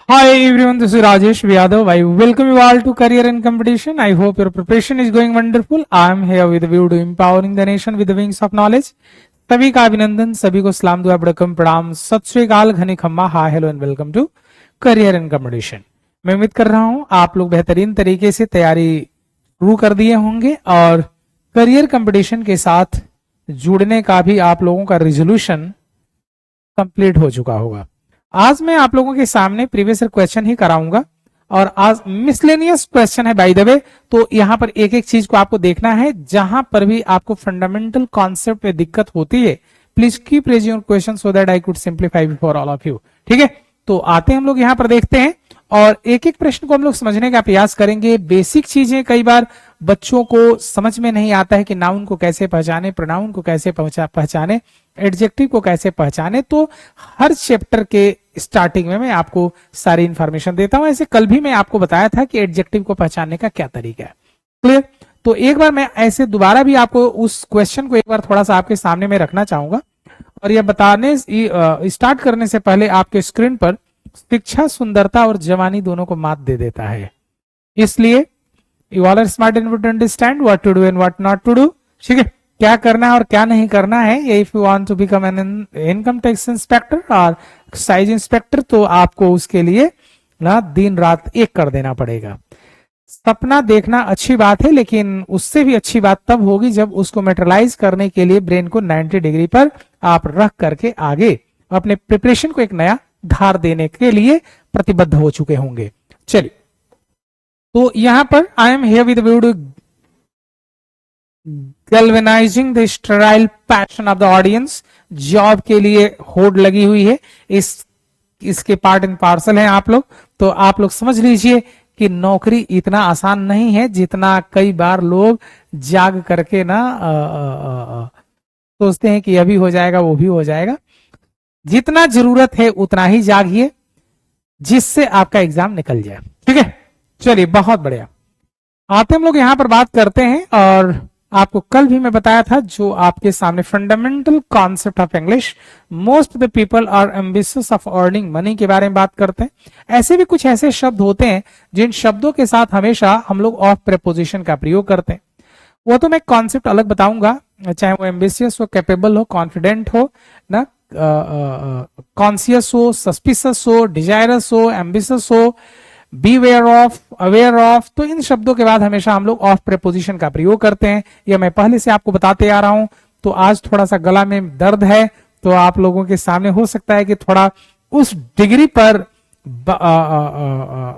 Hi everyone, this is Rajesh Yadav. I welcome you all to Career and Competition. I hope your preparation is going wonderful. I am here with a view to empowering the nation with the wings of knowledge. सभी का अभिनंदन, सभी को सलाम दुआ बड़कम प्रणाम, सत श्री अकाल, घनी खम्मा, hi hello and welcome to career and competition. मैं उम्मीद कर रहा हूं आप लोग बेहतरीन तरीके से तैयारी शुरू कर दिए होंगे और करियर कंपटीशन के साथ जुड़ने का भी आप लोगों का रिजोल्यूशन कंप्लीट हो चुका होगा। आज मैं आप लोगों के सामने प्रीवियस ईयर क्वेश्चन ही कराऊंगा और आज मिसलेनियस क्वेश्चन है बाय द वे, तो यहां पर एक एक चीज को आपको देखना है। जहां पर भी आपको फंडामेंटल कॉन्सेप्ट में दिक्कत होती है, please keep raising your question so that I could simplify for all of you. ठीक है, तो आते हैं हम लोग यहां पर देखते हैं और एक एक प्रश्न को हम लोग समझने का प्रयास करेंगे। बेसिक चीजें कई बार बच्चों को समझ में नहीं आता है कि नाउन को कैसे पहचाने, प्रोनाउन को कैसे पहचाने, एडजेक्टिव को कैसे पहचाने। तो हर चैप्टर के स्टार्टिंग में मैं आपको सारी इंफॉर्मेशन देता हूं। ऐसे कल भी मैं आपको बताया था कि एडजेक्टिव को पहचानने का क्या तरीका है। क्लियर? तो एक बार मैं ऐसे दोबारा भी आपको उस क्वेश्चन को एक बार थोड़ा सा आपके सामने में रखना चाहूंगा और यह बताने स्टार्ट करने से पहले आपके स्क्रीन पर शिक्षा सुंदरता और जवानी दोनों को मात दे देता है, इसलिए you all are smart enough to understand what to do and what not to do. ठीक है, क्या करना है और क्या नहीं करना है। If you want to become an income tax inspector और एक्साइज इंस्पेक्टर तो आपको उसके लिए ना दिन रात एक कर देना पड़ेगा। सपना देखना अच्छी बात है, लेकिन उससे भी अच्छी बात तब होगी जब उसको मेटेरियलाइज करने के लिए ब्रेन को 90 डिग्री पर आप रख करके आगे अपने प्रिपरेशन को एक नया धार देने के लिए प्रतिबद्ध हो चुके होंगे। चलिए, तो यहां पर I am here with view to galvanizing the sterile passion of the audience. Job के लिए होड़ लगी हुई है, इसके पार्ट एंड पार्सल हैं आप लोग। तो आप लोग समझ लीजिए कि नौकरी इतना आसान नहीं है जितना कई बार लोग जाग करके ना सोचते हैं कि अभी हो जाएगा वो भी हो जाएगा। जितना जरूरत है उतना ही जागिए जिससे आपका एग्जाम निकल जाए। ठीक है, चलिए बहुत बढ़िया। आते हम लोग यहां पर बात करते हैं और आपको कल भी मैं बताया था जो आपके सामने fundamental concept of English, most of the people are ambitious of earning money के बारे में बात करते हैं। ऐसे भी कुछ ऐसे शब्द होते हैं जिन शब्दों के साथ हमेशा हम लोग ऑफ प्रीपोजिशन का प्रयोग करते हैं। वो तो मैं कॉन्सेप्ट अलग बताऊंगा, चाहे वो एम्बिशियस हो, कैपेबल हो, कॉन्फिडेंट हो ना, कॉन्शियस हो, सस्पिशियस हो, डिजायरस हो, एम्बिशियस हो, बीवेयर ऑफ, अवेयर ऑफ। तो इन शब्दों के बाद हमेशा हम लोग ऑफ प्रीपोजिशन का प्रयोग करते हैं। यह मैं पहले से आपको बताते आ रहा हूं। तो आज थोड़ा सा गला में दर्द है तो आप लोगों के सामने हो सकता है कि थोड़ा उस डिग्री पर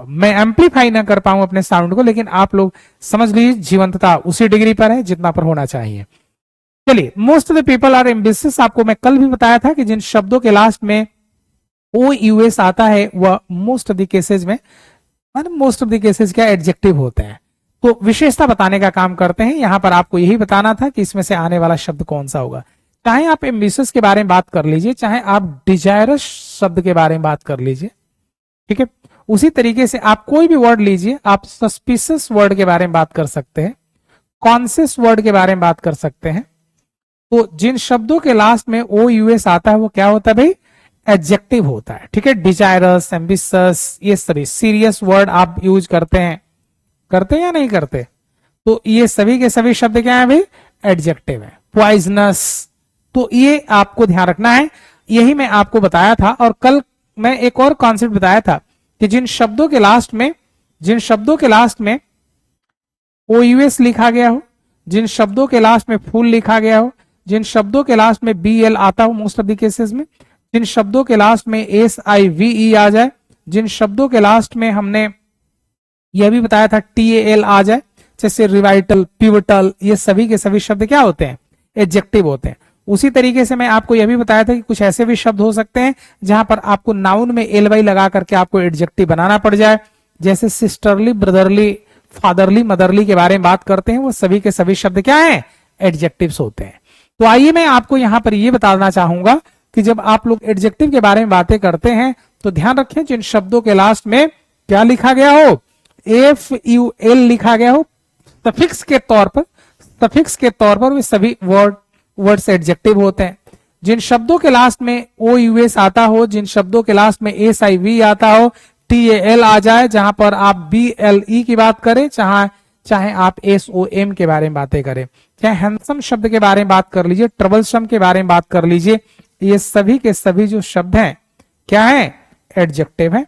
मैं एम्पलीफाई ना कर पाऊं अपने साउंड को, लेकिन आप लोग समझ लीजिए जीवंतता उसी डिग्री पर है जितना पर होना चाहिए। चलिए, most of the people are ambitious. आपको मैं कल भी बताया था कि जिन शब्दों के लास्ट में ओ यूएस आता है वह मोस्ट ऑफ द केसेस में, मोस्ट ऑफ द केसेस क्या एडजेक्टिव होते हैं। तो विशेषता बताने का काम करते हैं। यहां पर आपको यही बताना था कि इसमें से आने वाला शब्द कौन सा होगा। चाहे आप एम्बिशियस के बारे में बात कर लीजिए, चाहे आप डिजायरस शब्द के बारे में बात कर लीजिए। ठीक है, उसी तरीके से आप कोई भी वर्ड लीजिए, आप सस्पिशियस वर्ड के बारे में बात कर सकते हैं, कॉन्शियस वर्ड के बारे में बात कर सकते हैं। तो जिन शब्दों के लास्ट में ओ यूएस आता है वो क्या होता है भाई, एडजेक्टिव होता है। ठीक है, डिजायरस, एम्बिशियस, ये सभी सीरियस वर्ड आप यूज करते हैं या नहीं करते, तो ये सभी के सभी शब्द क्या है भाई, एडजेक्टिव है। पॉइजनस, तो ये आपको ध्यान रखना है। यही मैं आपको बताया था और कल मैं एक और कॉन्सेप्ट बताया था कि जिन शब्दों के लास्ट में ओ यूएस लिखा गया हो, जिन शब्दों के लास्ट में फुल लिखा गया हो, जिन शब्दों के लास्ट में बी एल आता हो मोस्ट ऑफ द केसेस में, जिन शब्दों के लास्ट में एस आई वी ई आ जाए, जिन शब्दों के लास्ट में हमने यह भी बताया था टी ए एल आ जाए, जैसे रिवाइटल, पिवटल, ये सभी के सभी शब्द क्या होते हैं, एडजेक्टिव होते हैं। उसी तरीके से मैं आपको यह भी बताया था कि कुछ ऐसे भी शब्द हो सकते हैं जहां पर आपको नाउन में एल वाई लगा करके आपको एडजेक्टिव बनाना पड़ जाए, जैसे सिस्टरली, ब्रदरली, फादरली, मदरली के बारे में बात करते हैं। वो सभी के सभी शब्द क्या है, एडजेक्टिव्स होते हैं। तो आइए मैं आपको यहां पर यह बताना चाहूंगा कि जब आप लोग एडजेक्टिव के बारे में बातें करते हैं तो ध्यान रखें जिन शब्दों के लास्ट में क्या लिखा गया हो, एफ यू एल लिखा गया हो सफिक्स के तौर पर वे सभी वर्ड्स एडजेक्टिव होते हैं। जिन शब्दों के लास्ट में ओ यूएस आता हो, जिन शब्दों के लास्ट में एस आई वी आता हो, TAL आ जाए, जहां पर आप BLE की बात करें, चाहे आप SOM के बारे में बातें करें, चाहे हैंडसम शब्द के बारे में बात कर लीजिए, ट्रबलसम के बारे में बात कर लीजिए, ये सभी के सभी जो शब्द हैं क्या है, एडजेक्टिव है।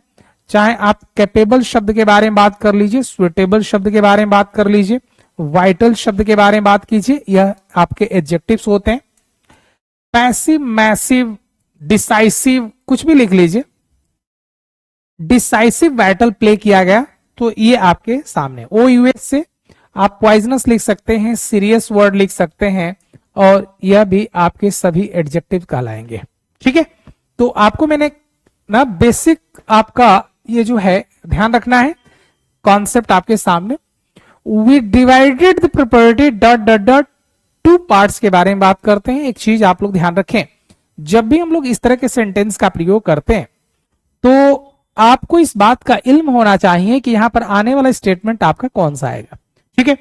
चाहे आप कैपेबल शब्द के बारे में बात कर लीजिए, सुइटेबल शब्द के बारे में बात कर लीजिए, वाइटल शब्द के बारे में बात कीजिए, यह आपके एडजेक्टिव्स होते हैं। पैसिव, मैसिव, डिसाइसिव, कुछ भी लिख लीजिए। डिसाइसिव बैटल प्ले किया गया तो ये आपके सामने। OUS से आप पॉइजनस लिख सकते हैं, सीरियस वर्ड लिख सकते हैं, और यह भी आपके सभी एडजेक्टिव कहलाएंगे। ठीक है, तो आपको मैंने ना बेसिक आपका ये जो है ध्यान रखना है, कॉन्सेप्ट आपके सामने। We divided the property dot dot dot two parts के बारे में बात करते हैं। एक चीज आप लोग ध्यान रखें, जब भी हम लोग इस तरह के सेंटेंस का प्रयोग करते हैं तो आपको इस बात का इल्म होना चाहिए कि यहां पर आने वाला स्टेटमेंट आपका कौन सा आएगा। ठीक है,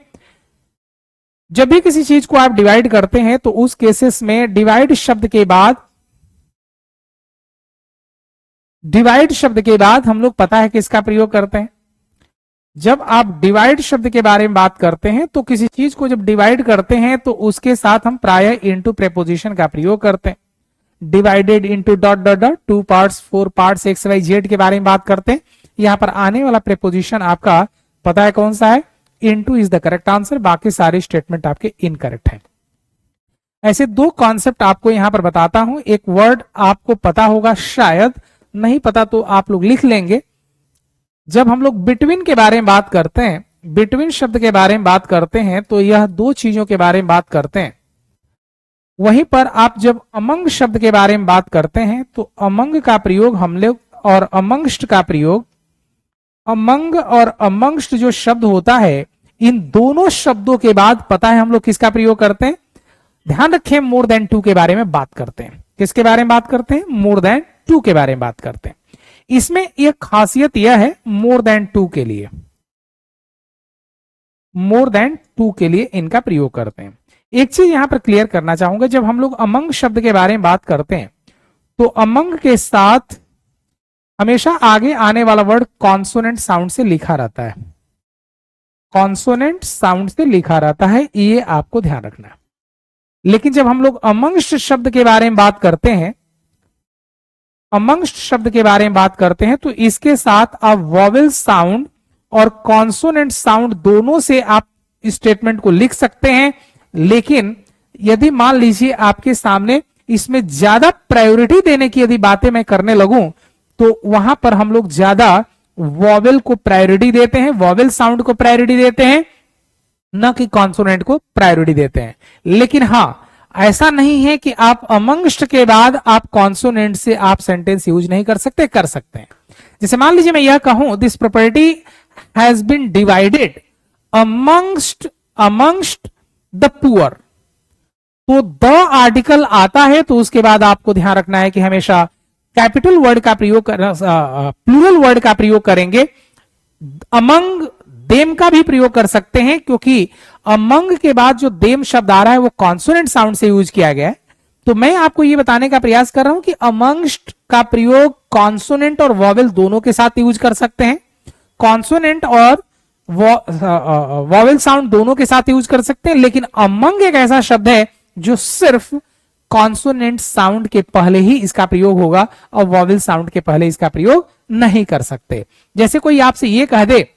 जब भी किसी चीज को आप डिवाइड करते हैं तो उस केसेस में डिवाइड शब्द के बाद हम लोग पता है किसका प्रयोग करते हैं। जब आप डिवाइड शब्द के बारे में बात करते हैं तो किसी चीज को जब डिवाइड करते हैं तो उसके साथ हम प्राय इनटू प्रेपोजिशन का प्रयोग करते हैं। Divided into dot dot dot, 2 parts, 4 parts, XYZ के बारे में बात करते हैं। यहां पर आने वाला प्रेपोजिशन आपका पता है कौन सा है, into is the correct answer, बाकी सारे स्टेटमेंट आपके इनकरेक्ट हैं। ऐसे 2 कॉन्सेप्ट आपको यहां पर बताता हूं। एक वर्ड आपको पता होगा, शायद नहीं पता तो आप लोग लिख लेंगे। जब हम लोग बिटवीन के बारे में बात करते हैं, बिटवीन शब्द के बारे में बात करते हैं, तो यह 2 चीजों के बारे में बात करते हैं। वहीं पर आप जब अमंग शब्द के बारे में बात करते हैं तो अमंग का प्रयोग हम लोग, और अमंगस्ट का प्रयोग, अमंग और अमंगस्ट जो शब्द होता है, इन दोनों शब्दों के बाद पता है हम लोग किसका प्रयोग करते हैं। ध्यान रखें, मोर देन 2 के बारे में बात करते हैं। किसके बारे में बात करते हैं, मोर देन 2 के बारे में बात करते हैं। इसमें एक खासियत यह है, मोर देन 2 के लिए, मोर देन 2 के लिए इनका प्रयोग करते हैं। एक चीज यहां पर क्लियर करना चाहूंगा, जब हम लोग अमंग शब्द के बारे में बात करते हैं तो अमंग के साथ हमेशा आगे आने वाला वर्ड कॉन्सोनेंट साउंड से लिखा रहता है, कॉन्सोनेंट साउंड से लिखा रहता है, ये आपको ध्यान रखना है। लेकिन जब हम लोग अमंगस्ट शब्द के बारे में बात करते हैं, अमंगस्ट शब्द के बारे में बात करते हैं तो इसके साथ आप वॉवेल साउंड और कॉन्सोनेंट साउंड दोनों से आप स्टेटमेंट को लिख सकते हैं। लेकिन यदि मान लीजिए आपके सामने इसमें ज्यादा प्रायोरिटी देने की यदि बातें मैं करने लगूं तो वहां पर हम लोग ज्यादा वॉवेल को प्रायोरिटी देते हैं, वॉवेल साउंड को प्रायोरिटी देते हैं, न कि कॉन्सोनेंट को प्रायोरिटी देते हैं। लेकिन हां, ऐसा नहीं है कि आप अमंगस्ट के बाद आप कॉन्सोनेंट से आप सेंटेंस यूज नहीं कर सकते, कर सकते हैं। जैसे मान लीजिए मैं यह कहूं, this property has been divided amongst the poor, तो द आर्टिकल आता है तो उसके बाद आपको ध्यान रखना है कि हमेशा कैपिटल वर्ड का प्रयोग प्लूरल वर्ड का प्रयोग करेंगे। अमंग देम का भी प्रयोग कर सकते हैं, क्योंकि अमंग के बाद जो देम शब्द आ रहा है वो कॉन्सोनेंट साउंड से यूज किया गया है। तो मैं आपको ये बताने का प्रयास कर रहा हूं कि अमंगस्ट का प्रयोग कॉन्सोनेंट और वॉवेल दोनों के साथ यूज कर सकते हैं, कॉन्सोनेंट और वॉवेल साउंड दोनों के साथ यूज कर सकते हैं। लेकिन अमंग एक ऐसा शब्द है जो सिर्फ कॉन्सोनेंट साउंड के पहले ही इसका प्रयोग होगा और वॉवेल साउंड के पहले इसका प्रयोग नहीं कर सकते। जैसे कोई आपसे ये कह दे,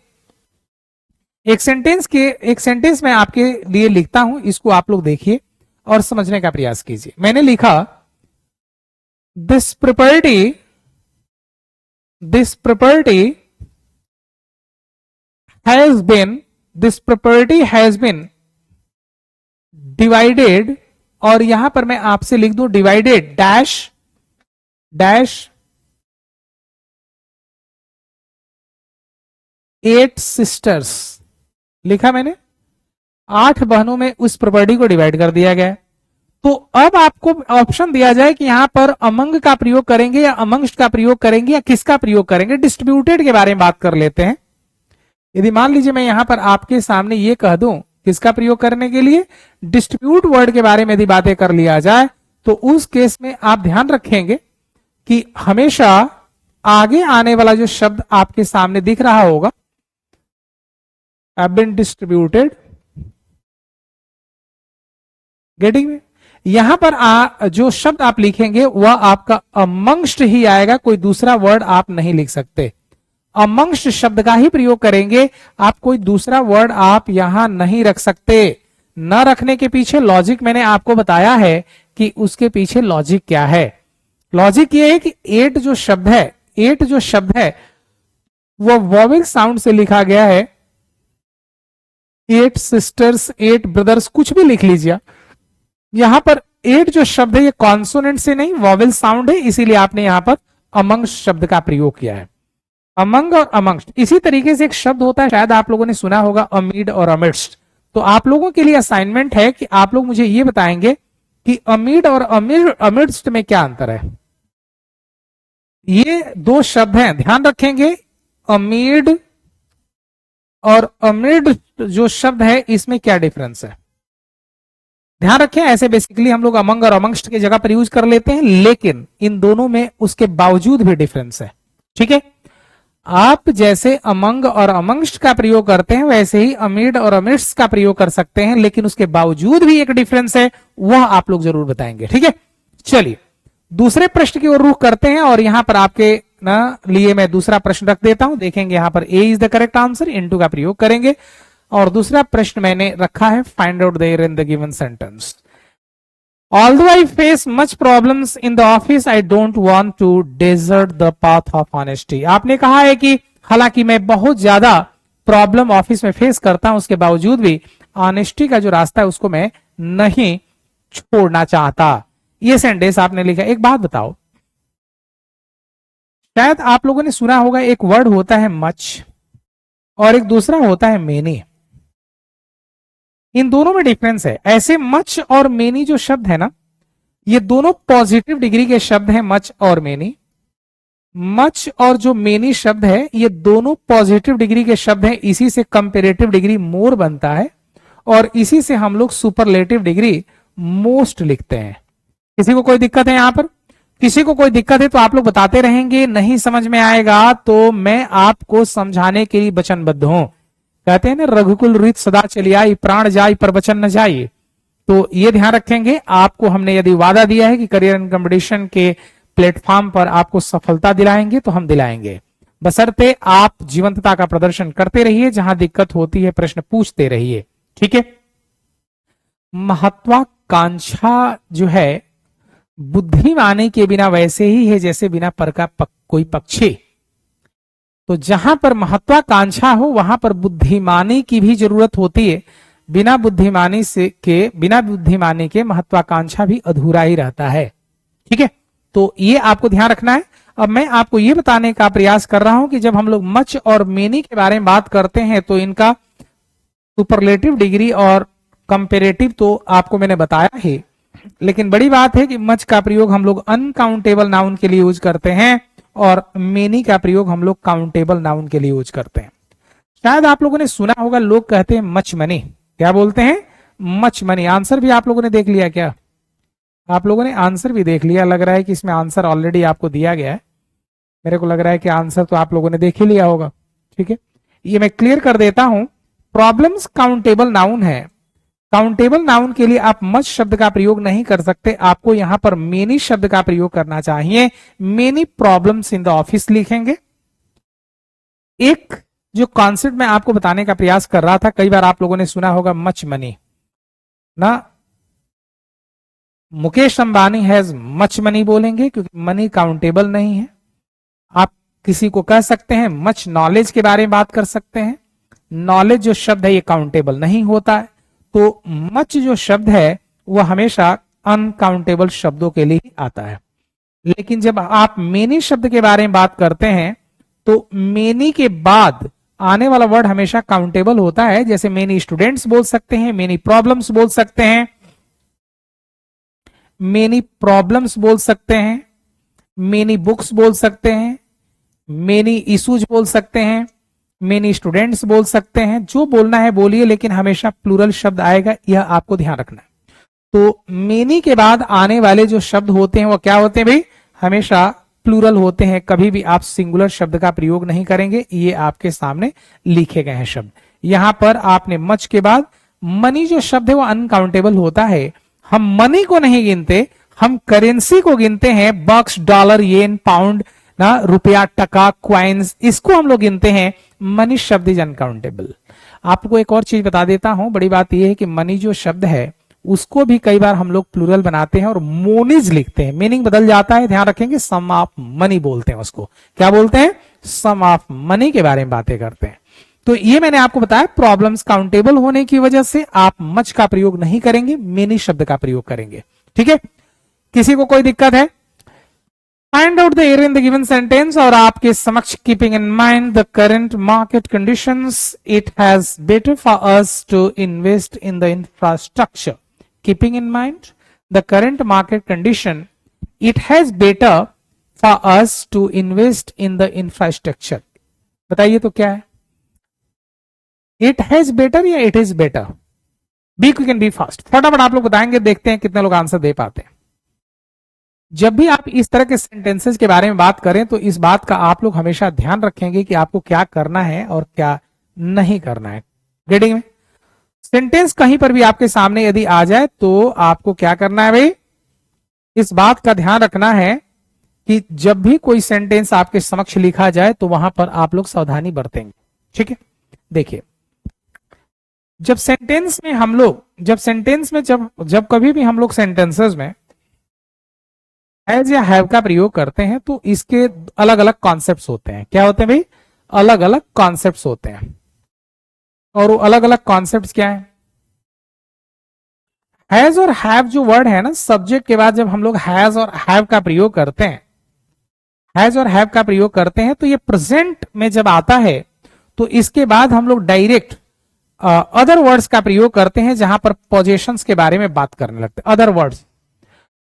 एक सेंटेंस मैं आपके लिए लिखता हूं, इसको आप लोग देखिए और समझने का प्रयास कीजिए। मैंने लिखा, this property has been divided, और यहां पर मैं आपसे लिख दूं डिवाइडेड डैश 8 सिस्टर्स, लिखा मैंने 8 बहनों में उस प्रॉपर्टी को डिवाइड कर दिया गया। तो अब आपको ऑप्शन दिया जाए कि यहां पर अमंग का प्रयोग करेंगे या अमंगस्ट का प्रयोग करेंगे या किसका प्रयोग करेंगे। डिस्ट्रीब्यूटेड के बारे में बात कर लेते हैं। यदि मान लीजिए मैं यहां पर आपके सामने ये कह दूं किसका प्रयोग करने के लिए, डिस्ट्रीब्यूट वर्ड के बारे में यदि बातें कर लिया जाए तो उस केस में आप ध्यान रखेंगे कि हमेशा आगे आने वाला जो शब्द आपके सामने दिख रहा होगा, have been distributed, गेटिंग में, यहां पर जो शब्द आप लिखेंगे वह आपका अमंगस्ट ही आएगा, कोई दूसरा वर्ड आप नहीं लिख सकते। अमंगस्ट शब्द का ही प्रयोग करेंगे, आप कोई दूसरा वर्ड आप यहां नहीं रख सकते। न रखने के पीछे लॉजिक मैंने आपको बताया है कि उसके पीछे लॉजिक क्या है। लॉजिक ये है कि एट जो शब्द है वो वॉवेल साउंड से लिखा गया है। 8 सिस्टर्स, 8 ब्रदर्स, कुछ भी लिख लीजिए। यहां पर 8 जो शब्द है ये कॉन्सोनेंट से नहीं वॉवेल साउंड है, इसीलिए आपने यहां पर अमंग शब्द का प्रयोग किया है। अमंग और अमंगस्ट, इसी तरीके से एक शब्द होता है, शायद आप लोगों ने सुना होगा, अमीड और अमिड्स्ट। तो आप लोगों के लिए असाइनमेंट है कि आप लोग मुझे ये बताएंगे कि अमीड और अमिड्स्ट में क्या अंतर है। ये दो शब्द हैं, ध्यान रखेंगे। अमीड और अमिड जो शब्द है इसमें क्या डिफरेंस है, ध्यान रखें। ऐसे बेसिकली हम लोग अमंग और अमंगस्ट की जगह पर यूज कर लेते हैं, लेकिन इन दोनों में उसके बावजूद भी डिफरेंस है। ठीक है, आप जैसे अमंग और अमंगस्ट का प्रयोग करते हैं वैसे ही अमीड और अमिड्स का प्रयोग कर सकते हैं, लेकिन उसके बावजूद भी एक डिफरेंस है, वह आप लोग जरूर बताएंगे। ठीक है, चलिए दूसरे प्रश्न की ओर रुख करते हैं और यहां पर आपके लिए मैं दूसरा प्रश्न रख देता हूं। देखेंगे यहां पर A is the correct answer, into का प्रयोग करेंगे। और दूसरा प्रश्न मैंने रखा है, find out the error in the given sentence. Although I face much problems in the office, I don't want to desert the path of honesty. आपने कहा है कि हालांकि मैं बहुत ज्यादा प्रॉब्लम ऑफिस में फेस करता हूं, उसके बावजूद भी ऑनेस्टी का जो रास्ता है उसको मैं नहीं छोड़ना चाहता। ये सेंटेंस आपने लिखा। एक बात बताओ, शायद आप लोगों ने सुना होगा एक वर्ड होता है मच और एक दूसरा होता है मेनी। इन दोनों में डिफरेंस है। ऐसे मच और मेनी जो शब्द है ना, ये दोनों पॉजिटिव डिग्री के शब्द हैं, मच और मेनी। मच और जो मेनी शब्द है ये दोनों पॉजिटिव डिग्री के शब्द हैं, इसी से कंपेरेटिव डिग्री मोर बनता है और इसी से हम लोग सुपरलेटिव डिग्री मोस्ट लिखते हैं। किसी को कोई दिक्कत है यहां पर? किसी को कोई दिक्कत है तो आप लोग बताते रहेंगे, नहीं समझ में आएगा तो मैं आपको समझाने के लिए वचनबद्ध हूं। कहते हैं ना, रघुकुल रीत सदा चली आई, प्राण जाई पर वचन न जाई। तो ये ध्यान रखेंगे, आपको हमने यदि वादा दिया है कि करियर एंड कंपटीशन के प्लेटफॉर्म पर आपको सफलता दिलाएंगे तो हम दिलाएंगे, बशर्ते आप जीवंतता का प्रदर्शन करते रहिए। जहां दिक्कत होती है प्रश्न पूछते रहिए। ठीक है, महत्वाकांक्षा जो है बुद्धिमानी के बिना वैसे ही है जैसे बिना पर का कोई पक्षी। तो जहां पर महत्वाकांक्षा हो वहां पर बुद्धिमानी की भी जरूरत होती है। बिना बुद्धिमानी के महत्वाकांक्षा भी अधूरा ही रहता है। ठीक है, तो ये आपको ध्यान रखना है। अब मैं आपको ये बताने का प्रयास कर रहा हूं कि जब हम लोग मच और मेनी के बारे में बात करते हैं तो इनका सुपरलेटिव डिग्री और कंपेरेटिव तो आपको मैंने बताया ही, लेकिन बड़ी बात है कि मच का प्रयोग हम लोग अनकाउंटेबल नाउन के लिए यूज करते हैं और मेनी का प्रयोग हम लोग काउंटेबल नाउन के लिए यूज करते हैं। शायद आप लोगों ने सुना होगा, लोग कहते हैं मच मनी। क्या बोलते हैं? Much money. आंसर भी आप लोगों ने देख लिया क्या? आप लोगों ने आंसर भी देख लिया? लग रहा है कि इसमें आंसर ऑलरेडी आपको दिया गया है। मेरे को लग रहा है कि आंसर तो आप लोगों ने देख ही लिया होगा। ठीक है, ये मैं क्लियर कर देता हूं। प्रॉब्लम्स काउंटेबल नाउन है। काउंटेबल नाउन के लिए आप मच शब्द का प्रयोग नहीं कर सकते, आपको यहां पर मेनी शब्द का प्रयोग करना चाहिए। Many problems in the office लिखेंगे। एक जो कॉन्सेप्ट मैं आपको बताने का प्रयास कर रहा था, कई बार आप लोगों ने सुना होगा मच मनी ना, Mukesh Ambani has much money बोलेंगे क्योंकि मनी काउंटेबल नहीं है। आप किसी को कह सकते हैं मच नॉलेज के बारे में बात कर सकते हैं, नॉलेज जो शब्द है ये काउंटेबल नहीं होता है। तो मच जो शब्द है वह हमेशा अनकाउंटेबल शब्दों के लिए आता है। लेकिन जब आप मेनी शब्द के बारे में बात करते हैं तो मेनी के बाद आने वाला वर्ड हमेशा काउंटेबल होता है। जैसे मेनी स्टूडेंट्स बोल सकते हैं, मेनी प्रॉब्लम्स बोल सकते हैं, मेनी प्रॉब्लम्स बोल सकते हैं, मेनी बुक्स बोल सकते हैं, मेनी इश्यूज बोल सकते हैं, मेनी स्टूडेंट्स बोल सकते हैं। जो बोलना है बोलिए, लेकिन हमेशा प्लूरल शब्द आएगा, यह आपको ध्यान रखना है। तो मेनी के बाद आने वाले जो शब्द होते हैं वो क्या होते हैं भाई? हमेशा प्लूरल होते हैं, कभी भी आप सिंगुलर शब्द का प्रयोग नहीं करेंगे। ये आपके सामने लिखे गए हैं शब्द। यहां पर आपने मच के बाद मनी जो शब्द है वो अनकाउंटेबल होता है। हम मनी को नहीं गिनते, हम करेंसी को गिनते हैं। बक्स, डॉलर, येन, पाउंड ना, रुपया, टका, क्वाइंस, इसको हम लोग गिनते हैं। मनी शब्द इज अनकाउंटेबल। आपको एक और चीज बता देता हूं, बड़ी बात यह है कि मनी जो शब्द है उसको भी कई बार हम लोग प्लूरल बनाते हैं और मोनीज लिखते हैं, मीनिंग बदल जाता है, ध्यान रखेंगे। सम ऑफ मनी बोलते हैं उसको, क्या बोलते हैं? सम ऑफ मनी के बारे में बातें करते हैं। तो ये मैंने आपको बताया, प्रॉब्लम्स काउंटेबल होने की वजह से आप मच का प्रयोग नहीं करेंगे, मेनी शब्द का प्रयोग करेंगे। ठीक है, किसी को कोई दिक्कत है? Find out the error in the given sentence, और आपके समक्ष keeping in mind the current market conditions, it has better for us to invest in the infrastructure. Keeping in mind the current market condition, it has better for us to invest in the infrastructure. बताइए तो क्या है? It has better या it is better? Be quick and be fast, फटाफट आप लोग बताएंगे, देखते हैं कितने लोग आंसर दे पाते हैं। जब भी आप इस तरह के सेंटेंसेस के बारे में बात करें तो इस बात का आप लोग हमेशा ध्यान रखेंगे कि आपको क्या करना है और क्या नहीं करना है। गेटिंग में? सेंटेंस कहीं पर भी आपके सामने यदि आ जाए तो आपको क्या करना है भाई? इस बात का ध्यान रखना है कि जब भी कोई सेंटेंस आपके समक्ष लिखा जाए तो वहां पर आप लोग सावधानी बरतेंगे। ठीक है, देखिए, जब सेंटेंस में हम लोग जब कभी भी हम लोग सेंटेंसेस में हैज या हैव का प्रयोग करते हैं तो इसके अलग अलग कॉन्सेप्ट्स होते हैं। क्या होते हैं भाई? अलग अलग कॉन्सेप्ट्स होते हैं। और वो अलग अलग कॉन्सेप्ट्स क्या है? हैज और हैव जो वर्ड है ना, सब्जेक्ट के बाद जब हम लोग हैज और हैव का प्रयोग करते हैं, हैज और हैव का प्रयोग करते हैं तो ये प्रेजेंट में जब आता है तो इसके बाद हम लोग डायरेक्ट अदर वर्ड्स का प्रयोग करते हैं जहां पर पोजेशंस के बारे में बात करने लगते हैं, अदर वर्ड्स।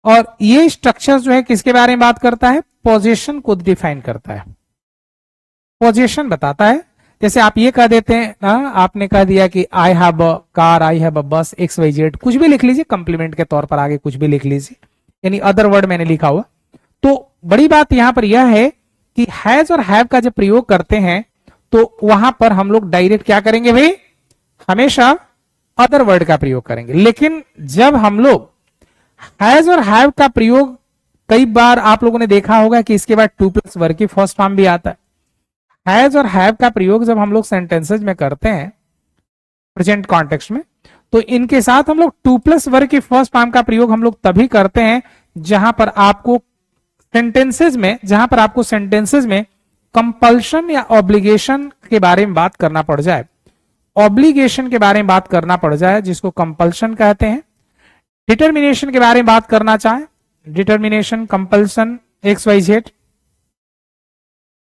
और ये स्ट्रक्चर जो है किसके बारे में बात करता है? पोजीशन को डिफाइन करता है, पोजीशन बताता है। जैसे आप ये कह देते हैं ना, आपने कह दिया कि I have a car, I have a बस, एक्स वाई जेड, कुछ भी लिख लीजिए, कंप्लीमेंट के तौर पर आगे कुछ भी लिख लीजिए, यानी अदर वर्ड मैंने लिखा हुआ। तो बड़ी बात यहां पर यह है कि हैज और हैव का जब प्रयोग करते हैं तो वहां पर हम लोग डायरेक्ट क्या करेंगे भाई? हमेशा अदर वर्ड का प्रयोग करेंगे। लेकिन जब हम लोग हैज और हैव का प्रयोग, कई बार आप लोगों ने देखा होगा कि इसके बाद टू प्लस वर्ग की फर्स्ट फॉर्म भी आता है। हैज और हैव का प्रयोग जब हम लोग सेंटेंसेस में करते हैं प्रेजेंट कॉन्टेक्स्ट में, तो इनके साथ हम लोग टू प्लस वर्ग की फर्स्ट फॉर्म का प्रयोग हम लोग तभी करते हैं जहां पर आपको सेंटेंसेस में कंपल्शन या ऑब्लिगेशन के बारे में बात करना पड़ जाए, ऑब्लिगेशन के बारे में बात करना पड़ जाए जिसको कंपल्शन कहते हैं, डिटर्मिनेशन के बारे में बात करना चाहे, determination, compulsion, X Y Z,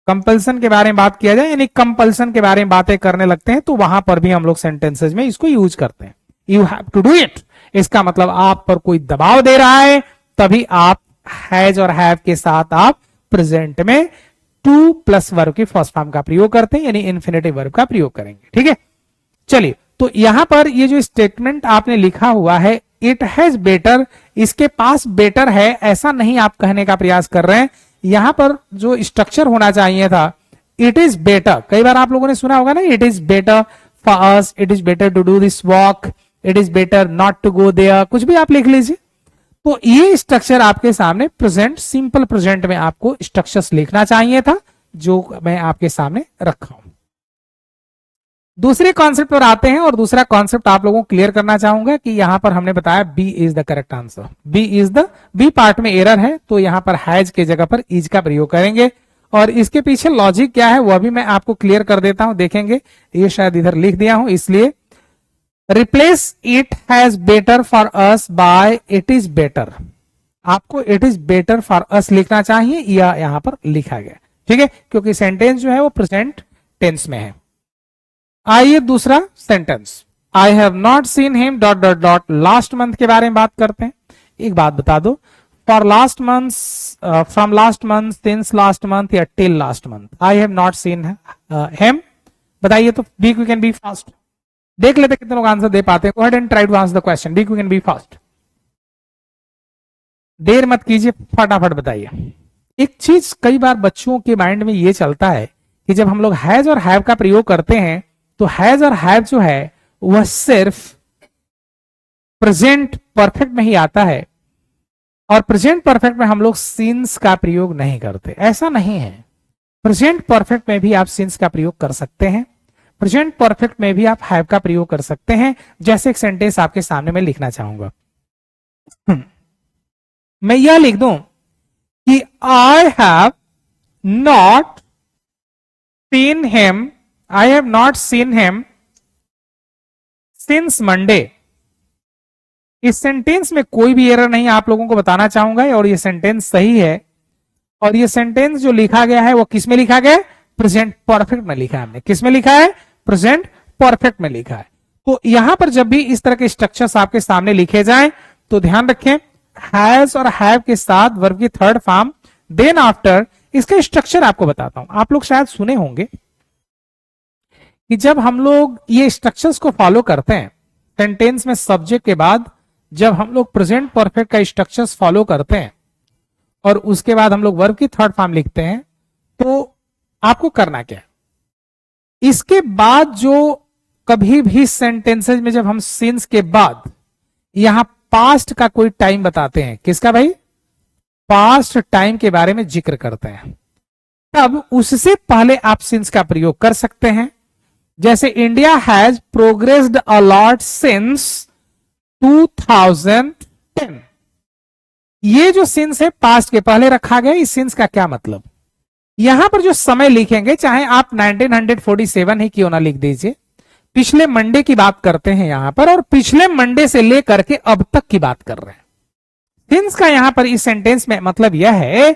compulsion के बारे में बात किया जाए, यानी कंपल्सन के बारे में बातें करने लगते हैं तो वहां पर भी हम लोग सेंटेंसेस में इसको यूज करते हैं। You have to do it, इसका मतलब आप पर कोई दबाव दे रहा है, तभी आप हैज और हैव के साथ आप प्रेजेंट में टू प्लस वर्ब की फर्स्ट फॉर्म का प्रयोग करते हैं, यानी इन्फिनेटिव वर्ब का प्रयोग करेंगे। ठीक है, चलिए, तो यहां पर ये जो स्टेटमेंट आपने लिखा हुआ है इट हैज बेटर, इसके पास बेटर है ऐसा नहीं आप कहने का प्रयास कर रहे हैं। यहां पर जो स्ट्रक्चर होना चाहिए था इट इज बेटर। कई बार आप लोगों ने सुना होगा ना, it is better for us, it is better to do this walk, it is better not to go there, कुछ भी आप लिख लीजिए। तो ये स्ट्रक्चर आपके सामने प्रेजेंट, सिंपल प्रेजेंट में आपको स्ट्रक्चर्स लिखना चाहिए था, जो मैं आपके सामने रखा हूं। दूसरे कॉन्सेप्ट पर आते हैं, और दूसरा कॉन्सेप्ट आप लोगों को क्लियर करना चाहूंगा कि यहां पर हमने बताया B is the correct answer. B part में एरर है, तो यहां पर हैज के जगह पर इज का प्रयोग करेंगे। और इसके पीछे लॉजिक क्या है वह भी मैं आपको क्लियर कर देता हूं, देखेंगे। ये शायद इधर लिख दिया हूं, इसलिए replace it has better for us by it is better. आपको it is better for us लिखना चाहिए, या यहां पर लिखा गया। ठीक है, क्योंकि सेंटेंस जो है वो प्रेजेंट टेंस में है। आइए दूसरा sentence, I have not seen him dot dot dot, last month के बारे में बात करते हैं। एक बात बता दो, for last month, from last month, since last month, या till last month. I have not seen him, बताइए तो। Be quick and be fast, देख लेते कितने लोग आंसर दे पाते हैं। Go ahead and try to answer the question, be quick and be fast. देर मत कीजिए, फटाफट बताइए। एक चीज कई बार बच्चों के माइंड में ये चलता है कि जब हम लोग हैज और हैव का प्रयोग करते हैं तो हैज और हैव जो है वह सिर्फ प्रेजेंट परफेक्ट में ही आता है, और प्रेजेंट परफेक्ट में हम लोग सिंस का प्रयोग नहीं करते। ऐसा नहीं है, प्रेजेंट परफेक्ट में भी आप सिंस का प्रयोग कर सकते हैं, प्रेजेंट परफेक्ट में भी आप हैव का प्रयोग कर सकते हैं। जैसे एक सेंटेंस आपके सामने मैं लिखना चाहूंगा, मैं यह लिख दूं कि आई have not seen him, I have not seen him since Monday. इस सेंटेंस में कोई भी एरर नहीं आप लोगों को बताना चाहूंगा, और ये सेंटेंस सही है। और ये सेंटेंस जो लिखा गया है वो किस में लिखा गया है? प्रेजेंट परफेक्ट में लिखा है हमने। किस में लिखा है? प्रेजेंट परफेक्ट में लिखा है। तो यहां पर जब भी इस तरह के स्ट्रक्चर्स आपके सामने लिखे जाएं तो ध्यान रखें, हैज और हैव के साथ वर्ब की थर्ड फॉर्म, देन आफ्टर। इसका स्ट्रक्चर आपको बताता हूं, आप लोग शायद सुने होंगे कि जब हम लोग ये स्ट्रक्चर्स को फॉलो करते हैं सेंटेंस में सब्जेक्ट के बाद, जब हम लोग प्रेजेंट परफेक्ट का स्ट्रक्चर्स फॉलो करते हैं और उसके बाद हम लोग वर्ब की थर्ड फॉर्म लिखते हैं, तो आपको करना क्या है? इसके बाद जो कभी भी सेंटेंसेज में जब हम सिंस के बाद यहां पास्ट का कोई टाइम बताते हैं, किसका भाई? पास्ट टाइम के बारे में जिक्र करते हैं, तब उससे पहले आप सिंस का प्रयोग कर सकते हैं। जैसे India has progressed a lot since 2010। ये जो सिंस है पास्ट के पहले रखा गया। इस सिंस का क्या मतलब? यहां पर जो समय लिखेंगे, चाहे आप 1947 ही क्यों ना लिख दीजिए, पिछले मंडे की बात करते हैं यहां पर, और पिछले मंडे से लेकर के अब तक की बात कर रहे हैं। सिंस का यहां पर इस सेंटेंस में मतलब यह है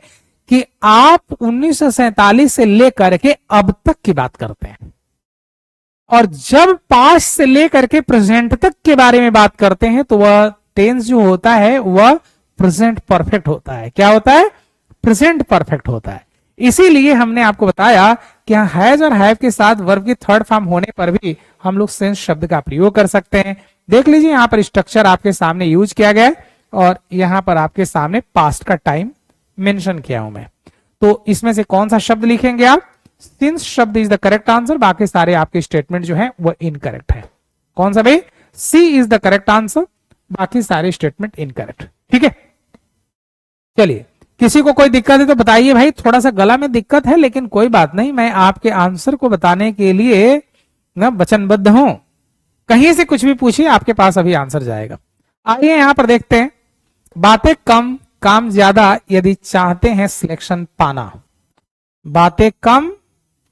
कि आप 1947 से लेकर के अब तक की बात करते हैं, और जब पास्ट से लेकर के प्रेजेंट तक के बारे में बात करते हैं तो वह टेंस जो होता है वह प्रेजेंट परफेक्ट होता है। क्या होता है? प्रेजेंट परफेक्ट होता है। इसीलिए हमने आपको बताया कि हैज और हैव के साथ वर्ब की थर्ड फॉर्म होने पर भी हम लोग सिंस शब्द का प्रयोग कर सकते हैं। देख लीजिए यहां पर स्ट्रक्चर आपके सामने यूज किया गया है, और यहां पर आपके सामने पास्ट का टाइम मेंशन किया हूं मैं। तो इसमें से कौन सा शब्द लिखेंगे आप? सिंस शब्द इज द करेक्ट आंसर, बाकी सारे आपके स्टेटमेंट जो है वो इनकरेक्ट है। कौन सा भाई? सी इज द करेक्ट आंसर, बाकी सारे स्टेटमेंट इनकरेक्ट। ठीक है, चलिए, किसी को कोई दिक्कत है तो बताइए भाई। थोड़ा सा गला में दिक्कत है लेकिन कोई बात नहीं, मैं आपके आंसर को बताने के लिए ना वचनबद्ध हूं। कहीं से कुछ भी पूछिए, आपके पास अभी आंसर जाएगा। आइए यहां पर देखते हैं, बातें कम काम ज्यादा यदि चाहते हैं सिलेक्शन पाना। बातें कम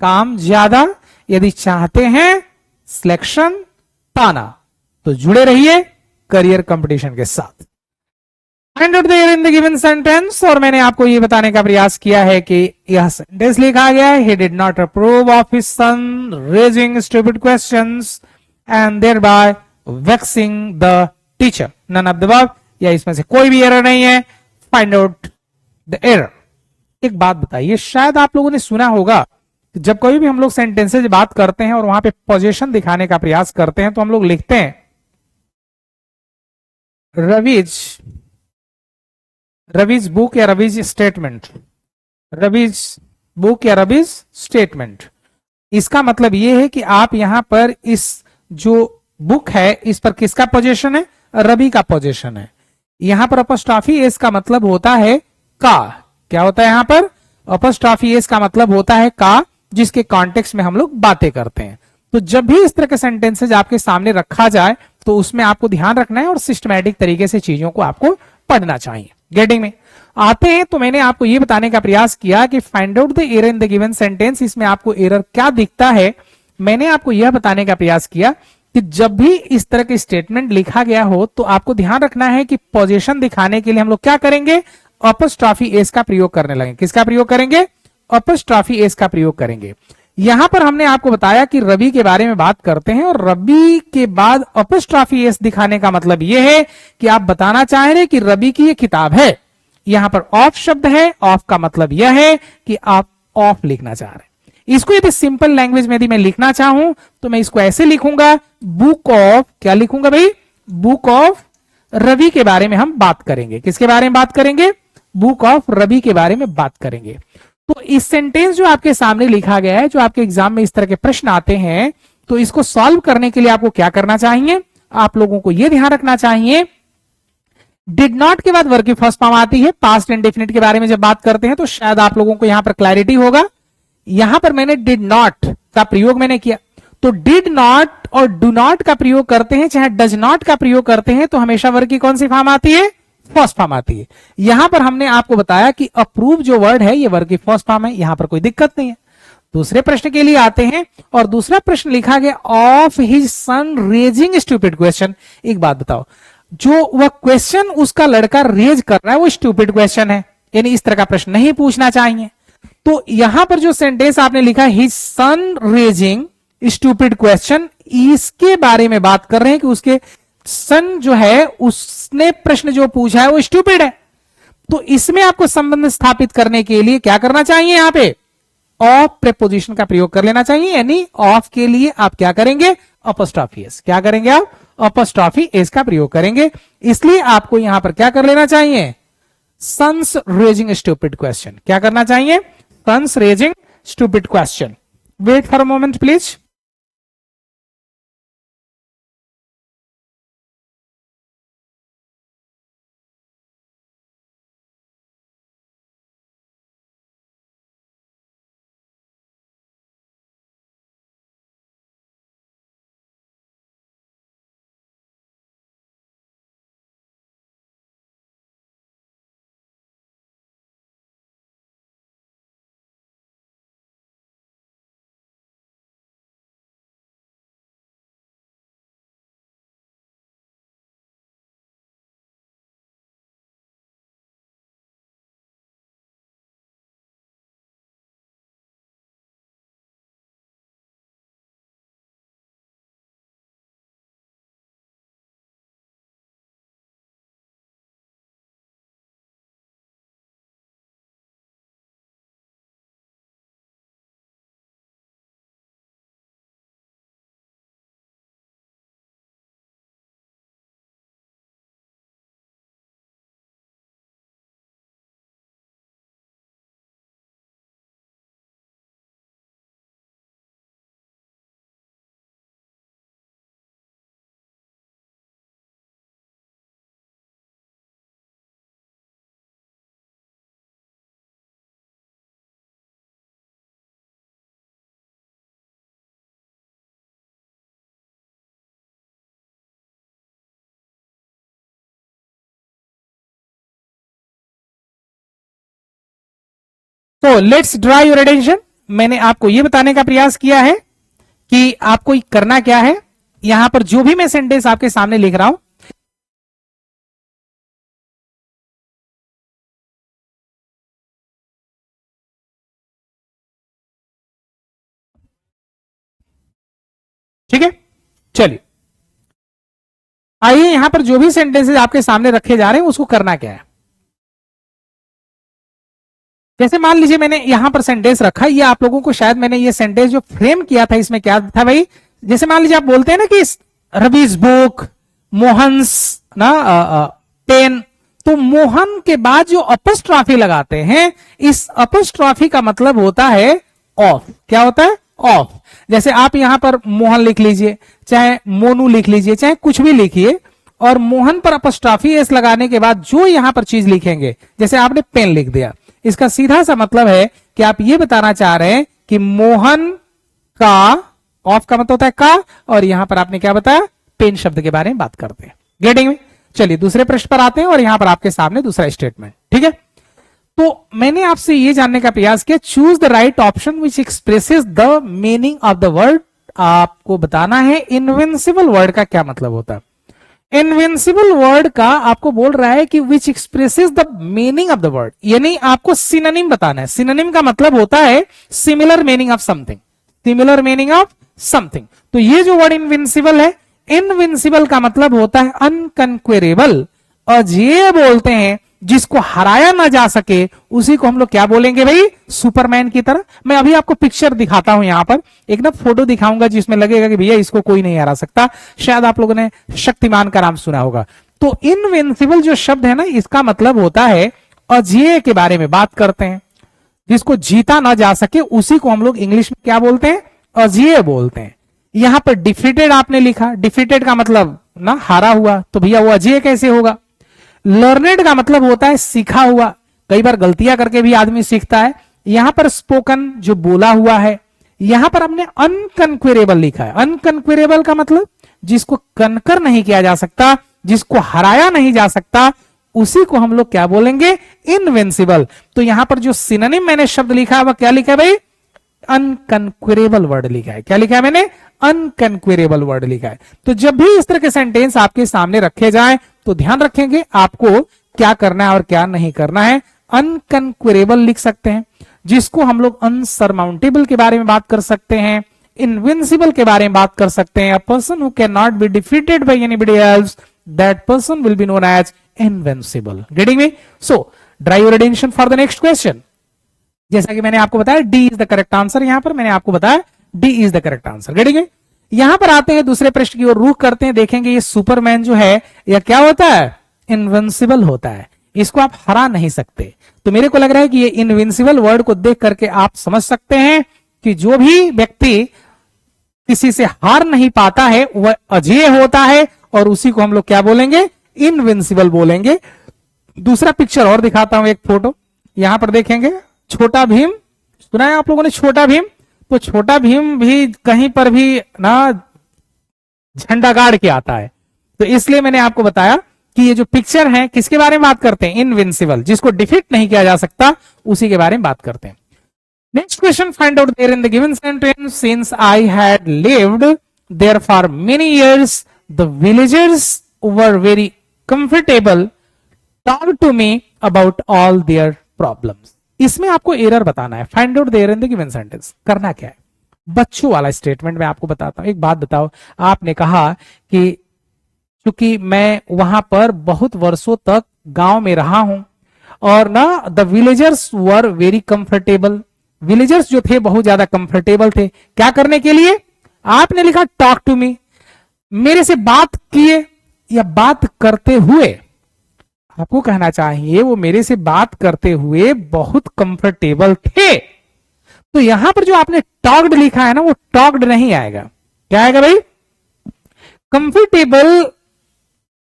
काम ज्यादा यदि चाहते हैं सिलेक्शन पाना, तो जुड़े रहिए करियर कंपटीशन के साथ। Find out the error in the given sentence, और मैंने आपको ये बताने का प्रयास किया है कि यह सेंटेंस लिखा गया है, he did not approve of his son raising stupid questions and thereby vexing the teacher. None of the above, या इसमें से कोई भी एरर नहीं है। Find out the error. एक बात बताइए, शायद आप लोगों ने सुना होगा जब कोई भी हम लोग सेंटेंसेज बात करते हैं और वहां पे पोजीशन दिखाने का प्रयास करते हैं तो हम लोग लिखते हैं रवीज बुक या रवीज स्टेटमेंट। रवीज बुक या रवीज स्टेटमेंट, इसका मतलब यह है कि आप यहां पर इस जो बुक है इस पर किसका पोजीशन है? रवि का पोजीशन है। यहां पर अपॉस्ट्रोफी एस का मतलब होता है का। क्या होता है यहां पर? अपॉस्ट्रोफी एस का मतलब होता है का, जिसके कॉन्टेक्स्ट में हम लोग बातें करते हैं। तो जब भी इस तरह के सेंटेंसेज आपके सामने रखा जाए तो उसमें आपको ध्यान रखना है और सिस्टमैटिक तरीके से चीजों को आपको पढ़ना चाहिए। गेटिंग में आते हैं तो मैंने आपको यह बताने का प्रयास किया कि find out the error in the given sentence. इसमें आपको एरर क्या दिखता है, मैंने आपको यह बताने का प्रयास किया कि जब भी इस तरह के स्टेटमेंट लिखा गया हो तो आपको ध्यान रखना है कि पोजीशन दिखाने के लिए हम लोग क्या करेंगे? अपॉस्ट्रोफी एस का प्रयोग करने लगे। किसका प्रयोग करेंगे? अपॉस्ट्रोफी एस का प्रयोग करेंगे। यहां पर हमने आपको बताया कि रवि के बारे में बात करते हैं और रवि के बाद अपॉस्ट्रोफी एस दिखाने का मतलब यह है कि आप बताना चाह रहे हैं कि रवि की यह किताब है। यहां पर ऑफ शब्द है, ऑफ का मतलब यह है कि आप ऑफ लिखना चाह रहे हैं। इसको यदि सिंपल लैंग्वेज में यदि मैं लिखना चाहूं तो मैं इसको ऐसे लिखूंगा, बुक ऑफ, क्या लिखूंगा भाई? बुक ऑफ रवि के बारे में हम बात करेंगे। किसके बारे में बात करेंगे? बुक ऑफ रवि के बारे में बात करेंगे। तो इस सेंटेंस जो आपके सामने लिखा गया है, जो आपके एग्जाम में इस तरह के प्रश्न आते हैं, तो इसको सॉल्व करने के लिए आपको क्या करना चाहिए, आप लोगों को यह ध्यान रखना चाहिए, डिड नॉट के बाद वर्ब की फर्स्ट फॉर्म आती है। पास्ट इंडेफिनिट के बारे में जब बात करते हैं तो शायद आप लोगों को यहां पर क्लैरिटी होगा। यहां पर मैंने डिड नॉट का प्रयोग मैंने किया, तो डिड नॉट और डू नॉट का प्रयोग करते हैं, चाहे डज नॉट का प्रयोग करते हैं, तो हमेशा वर्ब की कौन सी फॉर्म आती है, फर्स्ट फॉर्म आती है। यहां पर हमने आपको बताया कि अप्रूव जो वर्ड है ये वर्ब की फर्स्ट फॉर्म है, यहां पर कोई दिक्कत नहीं है। दूसरे प्रश्न के लिए आते हैं, और दूसरा प्रश्न लिखा गया of his son raising stupid question. एक बात बताओ, जो वह क्वेश्चन उसका लड़का रेज कर रहा है वो स्टूपिड क्वेश्चन है, यानी इस तरह का प्रश्न नहीं पूछना चाहिए। तो यहां पर जो सेंटेंस आपने लिखा his son raising stupid question, इसके बारे में बात कर रहे हैं कि उसके सन जो है उसने प्रश्न जो पूछा है वो स्टूपिड है। तो इसमें आपको संबंध स्थापित करने के लिए क्या करना चाहिए, यहां पे ऑफ प्रेपोजिशन का प्रयोग कर लेना चाहिए, यानी ऑफ के लिए आप क्या करेंगे, अपॉस्ट्रोफी एस। क्या करेंगे आप, अपॉस्ट्रोफी एस का प्रयोग करेंगे। इसलिए आपको यहां पर क्या कर लेना चाहिए, सन्स रेजिंग स्टूपिड क्वेश्चन। क्या करना चाहिए, sons raising stupid question. Wait for a moment please. तो लेट्स ड्रा योर अटेंशन। मैंने आपको यह बताने का प्रयास किया है कि आपको करना क्या है। यहां पर जो भी मैं सेंटेंस आपके सामने लिख रहा हूं, ठीक है, चलिए आइए यहां पर जो भी सेंटेंसेस आपके सामने रखे जा रहे हैं उसको करना क्या है। जैसे मान लीजिए मैंने यहां पर सेंटेंस रखा, ये आप लोगों को शायद मैंने ये सेंटेंस जो फ्रेम किया था इसमें क्या था भाई, जैसे मान लीजिए आप बोलते हैं ना कि रवीज बुक, मोहन्स ना पेन, तो मोहन के बाद जो अपस्ट्रॉफी लगाते हैं, इस अपस्ट्रॉफी का मतलब होता है ऑफ। क्या होता है, ऑफ। जैसे आप यहां पर मोहन लिख लीजिए, चाहे मोनू लिख लीजिए, चाहे कुछ भी लिखिए, और मोहन पर अपस्ट्रॉफी एस लगाने के बाद जो यहां पर चीज लिखेंगे, जैसे आपने पेन लिख दिया, इसका सीधा सा मतलब है कि आप ये बताना चाह रहे हैं कि मोहन का, ऑफ का मतलब होता है का, और यहां पर आपने क्या बताया, पेन शब्द के बारे में बात करते हैं। गेटिंग में? चलिए दूसरे प्रश्न पर आते हैं, और यहां पर आपके सामने दूसरा स्टेटमेंट, ठीक है। तो मैंने आपसे ये जानने का प्रयास किया, choose the right option which expresses the meaning of the word. आपको बताना है इनविंसिबल वर्ड का क्या मतलब होता है। इनविंसिबल वर्ड का आपको बोल रहा है कि which expresses the meaning of the word, यानी आपको सिनोनिम बताना है। सिनोनिम का मतलब होता है similar meaning of something, similar meaning of something. तो ये जो वर्ड इनविंसिबल है, इनविंसिबल का मतलब होता है अनकंक्वेरेबल, अजेय बोलते हैं जिसको हराया ना जा सके, उसी को हम लोग क्या बोलेंगे भाई, सुपरमैन की तरह। मैं अभी आपको पिक्चर दिखाता हूं, यहां पर एक ना फोटो दिखाऊंगा जिसमें लगेगा कि भैया इसको कोई नहीं हरा सकता। शायद आप लोगों ने शक्तिमान का नाम सुना होगा। तो इनविंसिबल जो शब्द है ना, इसका मतलब होता है अजेय के बारे में बात करते हैं, जिसको जीता ना जा सके उसी को हम लोग इंग्लिश में क्या बोलते हैं, अजेय बोलते हैं। यहां पर डिफीटेड आपने लिखा, डिफीटेड का मतलब ना हारा हुआ, तो भैया वो अजेय कैसे होगा। लर्नेड का मतलब होता है सीखा हुआ, कई बार गलतियां करके भी आदमी सीखता है। यहां पर स्पोकन जो बोला हुआ है, यहां पर हमने अनकंक्वेरेबल लिखा है। अनकंक्वेरेबल का मतलब जिसको कनकर नहीं किया जा सकता, जिसको हराया नहीं जा सकता, उसी को हम लोग क्या बोलेंगे, इनविंसिबल। तो यहां पर जो सिनोनिम मैंने शब्द लिखा है वह क्या लिखा है भाई, अनकंक्वेरेबल वर्ड लिखा है। क्या लिखा है मैंने, अनकंक्वेरेबल वर्ड लिखा है। तो जब भी इस तरह के सेंटेंस आपके सामने रखे जाएं तो ध्यान रखेंगे आपको क्या करना है और क्या नहीं करना है। अनकंक्वेरेबल लिख सकते हैं, जिसको हम लोग अनसरमाउंटेबल के बारे में बात कर सकते हैं, इनविंसिबल के बारे में बात कर सकते हैं। A person who can not be defeated by anybody else, that person will be known as invincible. Getting me? So drive your attention for the next question. जैसा कि मैंने आपको बताया D is the correct answer, यहां पर मैंने आपको बताया D is the correct answer. Getting me? यहां पर आते हैं दूसरे प्रश्न की ओर रुख करते हैं। देखेंगे ये सुपरमैन जो है यह क्या होता है, इनविंसिबल होता है, इसको आप हरा नहीं सकते। तो मेरे को लग रहा है कि ये इनविंसिबल वर्ड को देख करके आप समझ सकते हैं कि जो भी व्यक्ति किसी से हार नहीं पाता है वह अजेय होता है, और उसी को हम लोग क्या बोलेंगे, इनविंसिबल बोलेंगे। दूसरा पिक्चर और दिखाता हूं, एक फोटो यहां पर देखेंगे। छोटा भीम, सुना है आप लोगों ने छोटा भीम? तो छोटा भीम भी कहीं पर भी ना झंडा गाड़ के आता है, तो इसलिए मैंने आपको बताया कि ये जो पिक्चर है किसके बारे में बात करते हैं, इनविंसिबल, जिसको डिफीट नहीं किया जा सकता, उसी के बारे में बात करते हैं। Next question, find out there in the given sentence, since I had lived there for many years the villagers were very comfortable, talk to me about all their problems. इसमें आपको एरर बताना है। Find out there in the given sentence करना क्या है, बच्चों वाला statement मैं आपको बताता हूं। एक बात बताओ, आपने कहा कि क्योंकि मैं वहां पर बहुत वर्षों तक गांव में रहा हूं और ना the villagers were very comfortable, villagers जो थे बहुत ज्यादा कंफर्टेबल थे। क्या करने के लिए? आपने लिखा टॉक टू मी, मेरे से बात किए या बात करते हुए। आपको कहना चाहिए वो मेरे से बात करते हुए बहुत कंफर्टेबल थे। तो यहां पर जो आपने टॉक्ड लिखा है ना, वो टॉक्ड नहीं आएगा। क्या आएगा भाई? कंफर्टेबल।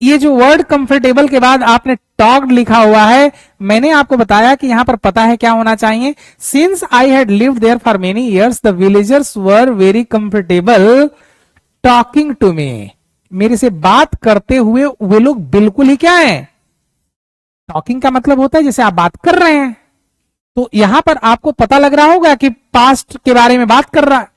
ये जो वर्ड कंफर्टेबल के बाद आपने टॉक्ड लिखा हुआ है, मैंने आपको बताया कि यहां पर पता है क्या होना चाहिए, since I had lived there for many years the villagers were very comfortable talking to me. मेरे से बात करते हुए वे लोग बिल्कुल ही क्या है, टॉकिंग का मतलब होता है जैसे आप बात कर रहे हैं। तो यहां पर आपको पता लग रहा होगा कि पास्ट के बारे में बात कर रहा है।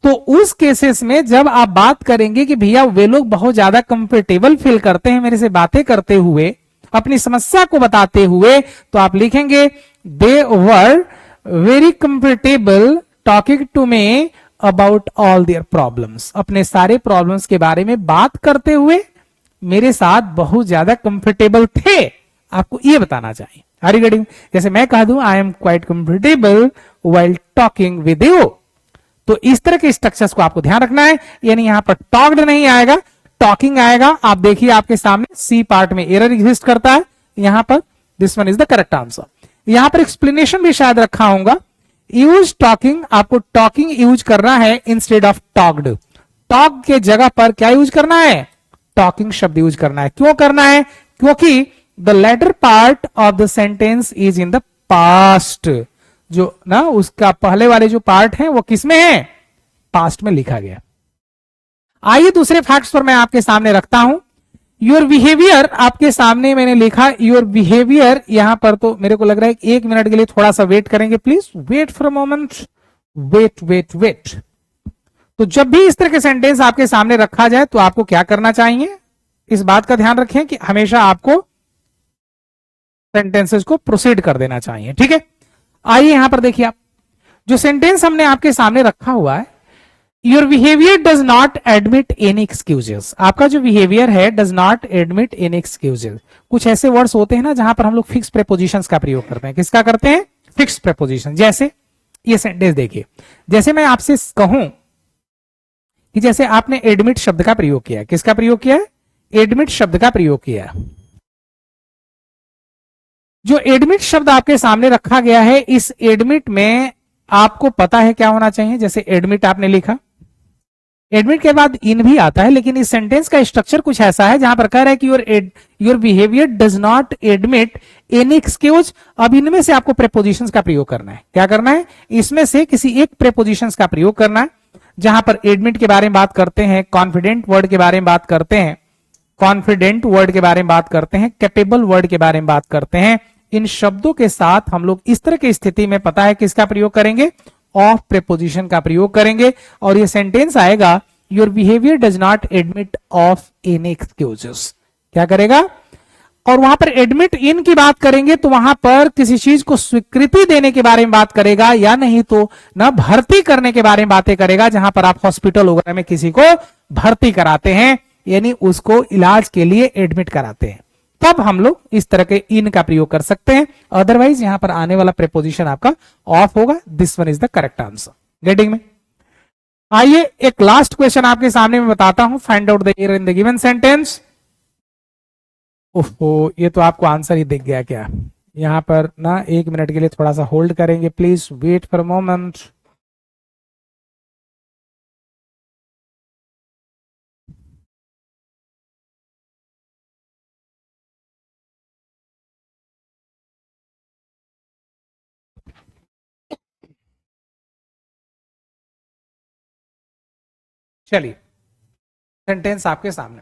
तो उस केसेस में जब आप बात करेंगे कि भैया वे लोग बहुत ज्यादा कंफर्टेबल फील करते हैं मेरे से बातें करते हुए, अपनी समस्या को बताते हुए, तो आप लिखेंगे they were very comfortable talking to me about all their problems. अपने सारे प्रॉब्लम्स के बारे में बात करते हुए मेरे साथ बहुत ज्यादा कंफर्टेबल थे। आपको यह बताना चाहिए। Are you getting? जैसे मैं कह दूं I am quite comfortable while talking with you. तो इस तरह के स्ट्रक्चर्स को आपको ध्यान रखना है, यानी यहां पर टॉक्ड नहीं आएगा, टॉकिंग आएगा। आप देखिए आपके सामने सी पार्ट में एरर एग्जिस्ट करता है, यहां पर this one is the correct answer. यहां पर एक्सप्लेनेशन भी शायद रखा होगा। यूज टॉकिंग, आपको टॉकिंग यूज करना है इंस्टेड ऑफ टॉक्ड। टॉक के जगह पर क्या यूज करना है, टॉकिंग शब्द यूज करना है। क्यों करना है? क्योंकि the latter part of the sentence is in the past. जो ना उसका पहले वाले जो पार्ट है वो किसमें है, पास्ट में लिखा गया। आइए दूसरे फैक्ट्स पर मैं आपके सामने रखता हूं। योर बिहेवियर आपके सामने मैंने लिखा योर बिहेवियर, यहां पर तो मेरे को लग रहा है 1 मिनट के लिए थोड़ा सा वेट करेंगे please. Wait for a moment, wait wait wait. तो जब भी इस तरह के सेंटेंस आपके सामने रखा जाए तो आपको क्या करना चाहिए, इस बात का ध्यान रखें कि हमेशा आपको सेंटेंसेस को प्रोसीड कर देना चाहिए। ठीक है, आइए यहां पर देखिए आप, जो सेंटेंस हमने आपके सामने रखा हुआ है, your behaviour does not admit any excuses. आपका जो बिहेवियर है does not admit any excuses. कुछ ऐसे वर्ड्स होते हैं ना जहां पर हम लोग फिक्स प्रेपोजिशंस का प्रयोग करते हैं। किसका करते हैं? Fix preposition. जैसे ये सेंटेंस देखिए, जैसे मैं आपसे कहूं कि जैसे आपने एडमिट शब्द का प्रयोग किया, किसका प्रयोग किया है? एडमिट शब्द का प्रयोग किया। जो एडमिट शब्द आपके सामने रखा गया है, इस एडमिट में आपको पता है क्या होना चाहिए। जैसे एडमिट आपने लिखा, एडमिट के बाद इन भी आता है, लेकिन इस सेंटेंस का स्ट्रक्चर कुछ ऐसा है जहां पर कह रहा है कि your behaviour does not admit any excuse. अब इनमें से आपको प्रेपोजिशंस का प्रयोग करना है। क्या करना है? इसमें से किसी एक प्रेपोजिशंस का प्रयोग करना है। जहां पर एडमिट के बारे में बात करते हैं, कॉन्फिडेंट वर्ड के बारे में बात करते हैं, कॉन्फिडेंट वर्ड के बारे में बात करते हैं, कैपेबल वर्ड के बारे में बात करते हैं, इन शब्दों के साथ हम लोग इस तरह की स्थिति में पता है किसका प्रयोग करेंगे? ऑफ प्रेपोजिशन का प्रयोग करेंगे। और ये सेंटेंस आएगा, your behaviour does not admit of any excuses. क्या करेगा? और वहां पर एडमिट इन की बात करेंगे तो वहां पर किसी चीज को स्वीकृति देने के बारे में बात करेगा, या नहीं तो ना भर्ती करने के बारे में बातें करेगा। जहां पर आप हॉस्पिटल वगैरह में किसी को भर्ती कराते हैं, यानी उसको इलाज के लिए एडमिट कराते हैं, तब हम लोग इस तरह के इन का प्रयोग कर सकते हैं। अदरवाइज यहां पर आने वाला प्रेपोजिशन आपका ऑफ होगा। This one is the correct answer. Getting में? आइए एक लास्ट क्वेश्चन आपके सामने में बताता हूं। Find out the error in the given sentence. ओहो, ये तो आपको आंसर ही दिख गया क्या? यहां पर ना 1 मिनट के लिए थोड़ा सा होल्ड करेंगे, please wait for a moment. चलिए, सेंटेंस आपके सामने।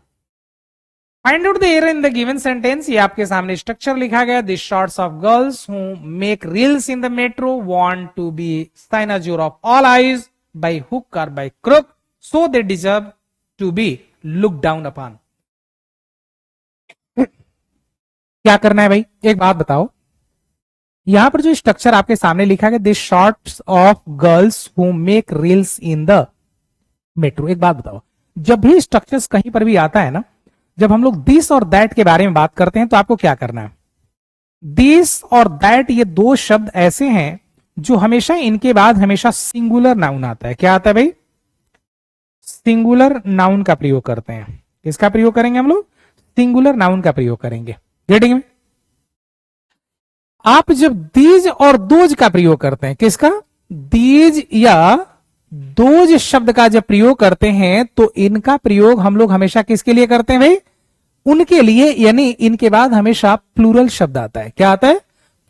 Find out the error in the given sentence. ये आपके सामने स्ट्रक्चर लिखा गया। This shorts of girls who make reels in the metro want to be cynosure of all eyes by hook or by crook, so they deserve to be look down upon. क्या करना है भाई? एक बात बताओ, यहां पर जो स्ट्रक्चर आपके सामने लिखा गया, this shorts of girls who make reels in the metro. एक बात बताओ, जब भी स्ट्रक्चर्स कहीं पर भी आता है ना, जब हम लोग दिस और दैट के बारे में बात करते हैं तो आपको क्या करना है? दिस और दैट ये दो शब्द ऐसे हैं जो हमेशा इनके बाद हमेशा सिंगुलर नाउन आता है। क्या आता है भाई? सिंगुलर नाउन का प्रयोग करते हैं। किसका प्रयोग करेंगे हम लोग? सिंगुलर नाउन का प्रयोग करेंगे। गेटिंग में? आप जब दीज और दोज का प्रयोग करते हैं, किसका? दीज या दोज शब्द का जब प्रयोग करते हैं तो इनका प्रयोग हम लोग हमेशा किसके लिए करते हैं भाई? उनके लिए, यानी इनके बाद हमेशा प्लूरल शब्द आता है। क्या आता है?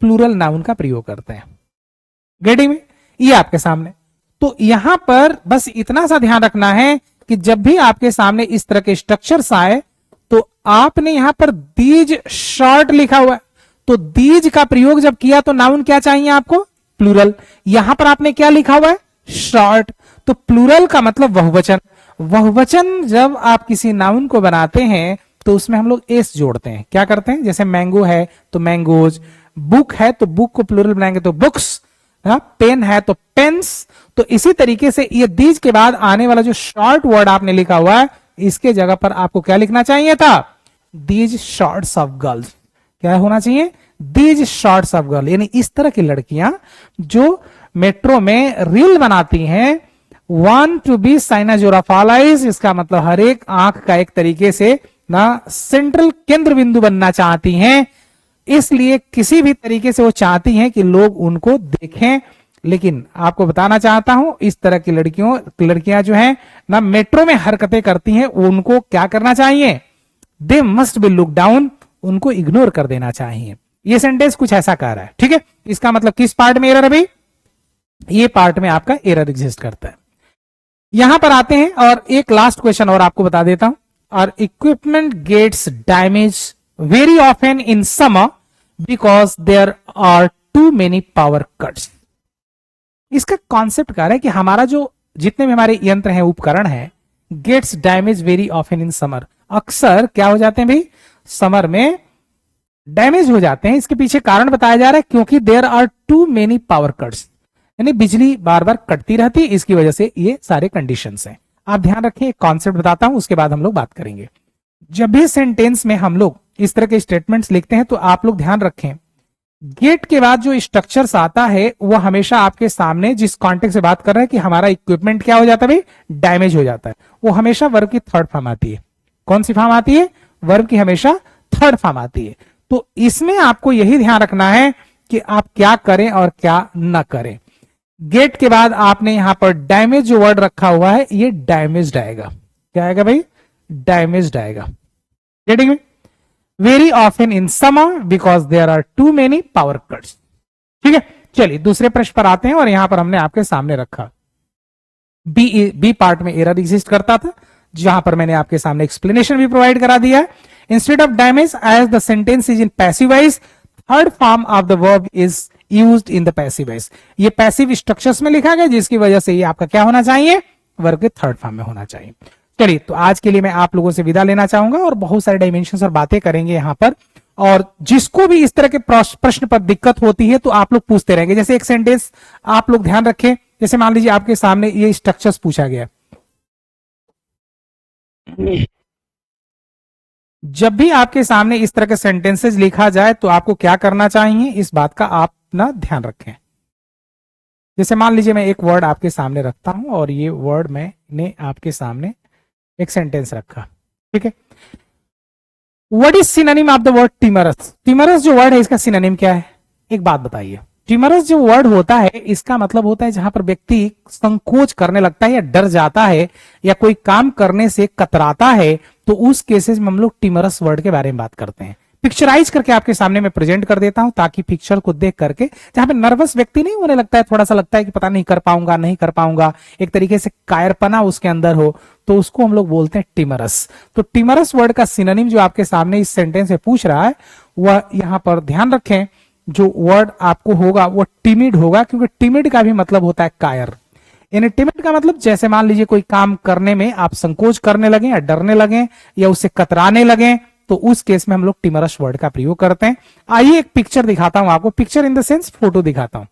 प्लूरल नाउन का प्रयोग करते हैं। गेटिंग में? ये आपके सामने। तो यहां पर बस इतना सा ध्यान रखना है कि जब भी आपके सामने इस तरह के स्ट्रक्चर्स आए तो आपने यहां पर दीज शॉर्ट लिखा हुआ है, तो दीज का प्रयोग जब किया तो नाउन क्या चाहिए आपको? प्लूरल। यहां पर आपने क्या लिखा हुआ है? शॉर्ट। तो प्लूरल का मतलब बहुवचन। बहुवचन जब आप किसी नाउन को बनाते हैं तो उसमें हम लोग एस जोड़ते हैं। क्या करते हैं? जैसे मैंगो है तो मैंगोज, बुक है तो बुक को प्लूरल बनाएंगे तो बुक्स, पेन है तो पेन्स। तो इसी तरीके से ये दीज के बाद आने वाला जो शॉर्ट वर्ड आपने लिखा हुआ है, इसके जगह पर आपको क्या लिखना चाहिए था? These shorts of girls. क्या होना चाहिए? These shorts of girl. यानी इस तरह की लड़कियां जो मेट्रो में रील बनाती हैं, want to be cynosure of all eyes. इसका मतलब हर एक आंख का एक तरीके से ना सेंट्रल केंद्र बिंदु बनना चाहती हैं, इसलिए किसी भी तरीके से वो चाहती हैं कि लोग उनको देखें। लेकिन आपको बताना चाहता हूं, इस तरह की लड़कियां जो हैं ना मेट्रो में हरकतें करती हैं, उनको क्या करना चाहिए? They must be look down, उनको इग्नोर कर देना चाहिए। ये सेंटेंस कुछ ऐसा कह रहा है। ठीक है, इसका मतलब किस पार्ट में एरर है भाई? ये पार्ट में आपका एरर एग्जिस्ट करता है। यहां पर आते हैं और एक लास्ट क्वेश्चन और आपको बता देता हूं। और equipment gets damage very often in summer because there are too many power cuts. इसका कॉन्सेप्ट कह रहा है कि हमारा जो जितने भी हमारे यंत्र हैं, उपकरण हैं, gets damage very often in summer. अक्सर क्या हो जाते हैं भाई? समर में डैमेज हो जाते हैं। इसके पीछे कारण बताया जा रहा है क्योंकि there are too many power cuts, यानी बिजली बार बार कटती रहती है, इसकी वजह से ये सारे कंडीशंस हैं। आप ध्यान रखें, एक कॉन्सेप्ट बताता हूं, उसके बाद हम लोग बात करेंगे। जब भी सेंटेंस में हम लोग इस तरह के स्टेटमेंट्स लिखते हैं तो आप लोग ध्यान रखें, गेट के बाद जो स्ट्रक्चर्स आता है वो हमेशा आपके सामने जिस कॉन्टेक्स्ट से बात कर रहे हैं कि हमारा इक्विपमेंट क्या हो जाता है भाई? डैमेज हो जाता है, वो हमेशा वर्ब की थर्ड फॉर्म आती है। कौन सी फॉर्म आती है? वर्ब की हमेशा थर्ड फॉर्म आती है। तो इसमें आपको यही ध्यान रखना है कि आप क्या करें और क्या ना करें। गेट के बाद आपने यहां पर डैमेज जो वर्ड रखा हुआ है ये डैमेज्ड आएगा। क्या आएगा भाई? डैमेज्ड आएगा। Getting me? Very often in summer because there are too many power cuts. ठीक है, चलिए दूसरे प्रश्न पर आते हैं और यहां पर हमने आपके सामने रखा बी पार्ट में एरर एग्जिस्ट करता था, जहां पर मैंने आपके सामने एक्सप्लेनेशन भी प्रोवाइड करा दिया है। Instead of damage as the sentence is in passive voice, third form of the verb is used in the passive voice. ये पैसिव स्ट्रक्चर्स में लिखा गया, जिसकी वजह से ये आपका क्या होना चाहिए? वर्ब के थर्ड फॉर्म में होना चाहिए। चलिए, तो आज के लिए मैं आप लोगों से विदा लेना चाहूंगा और बहुत सारे डायमेंशन और बातें करेंगे यहां पर। और जिसको भी इस तरह के प्रश्न पर दिक्कत होती है तो आप लोग पूछते रहेंगे। जैसे एक सेंटेंस आप लोग ध्यान रखें, जैसे मान लीजिए आपके सामने ये स्ट्रक्चर्स पूछा गया। जब भी आपके सामने इस तरह के सेंटेंसेस लिखा जाए तो आपको क्या करना चाहिए, इस बात का आप ना ध्यान रखें। जैसे मान लीजिए मैं एक वर्ड आपके सामने रखता हूं और ये वर्ड मैंने आपके सामने एक सेंटेंस रखा। ठीक है, what is synonym of the word timorous? Timorous जो वर्ड है इसका सिनोनिम क्या है? एक बात बताइए। टिमरस जो वर्ड होता है इसका मतलब होता है जहां पर व्यक्ति संकोच करने लगता है या डर जाता है या कोई काम करने से कतराता है, तो उस केसेस में हम लोग टिमरस वर्ड के बारे में बात करते हैं। पिक्चराइज करके आपके सामने मैं प्रेजेंट कर देता हूं ताकि पिक्चर को देख करके जहां पे नर्वस व्यक्ति नहीं होने लगता है, थोड़ा सा लगता है कि पता नहीं कर पाऊंगा नहीं कर पाऊंगा, एक तरीके से कायरपना उसके अंदर हो, तो उसको हम लोग बोलते हैं टिमरस। तो टिमरस वर्ड का सिनोनिम जो आपके सामने इस सेंटेंस में पूछ रहा है वह यहां पर ध्यान रखें, जो वर्ड आपको होगा वो टिमिड होगा, क्योंकि टिमिड का भी मतलब होता है कायर। यानी टिमिड का मतलब जैसे मान लीजिए कोई काम करने में आप संकोच करने लगे या डरने लगे या उससे कतराने लगे, तो उस केस में हम लोग टिमरस वर्ड का प्रयोग करते हैं। आइए एक पिक्चर दिखाता हूं आपको, picture in the sense photo दिखाता हूं।